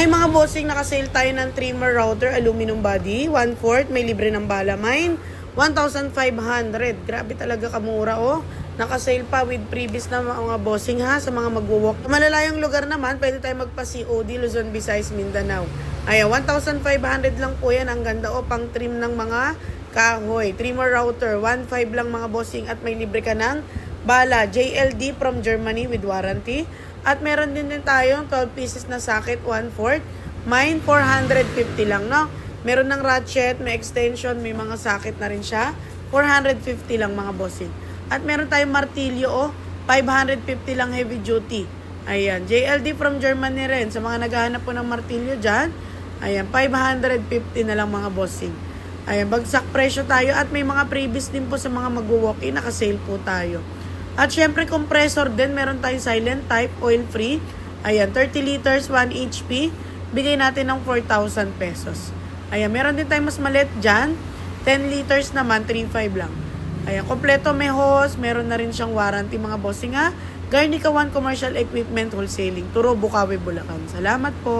Ngayon mga bossing, nakasale tayo ng trimmer router, aluminum body, 1/4, may libre ng bala mine, 1,500. Grabe talaga kamura oh. Nakasale pa with previous na mga bossing ha, sa mga magwo-walk. Sa malalayang lugar naman, pwede tayo magpa-COD, Luzon, Visayas, Mindanao. Ayan, 1,500 lang po yan. Ang ganda o, pang trim ng mga kahoy. Trimmer router, 1,500 lang mga bossing at may libre ka ng bala. JLD from Germany with warranty. At meron din tayong 12 pieces na socket, 1/4. Mine, 450 lang, no? Meron ng ratchet, may extension, may mga socket na rin siya. 450 lang mga bossing. At meron tayong martilyo, oh, 550 lang heavy duty. Ayan, JLD from Germany rin. Sa mga naghahanap po ng martilyo dyan, ayan, 550 na lang mga bossing. Ayan, bagsak presyo tayo at may mga previous din po sa mga mag-walk-in, nakasale po tayo. At syempre, compressor din, meron tayong silent type, oil-free. Ayan, 30 liters, 1 HP. Bigay natin ng 4,000 pesos. Ayan, meron din tayong mas maliit dyan. 10 liters naman, 3,500 lang. Ayan, kompleto may hose, meron na rin siyang warranty mga bossing ha. Garnica One Commercial Equipment Wholesaling, Turo, Bukawi, Bulacan. Salamat po.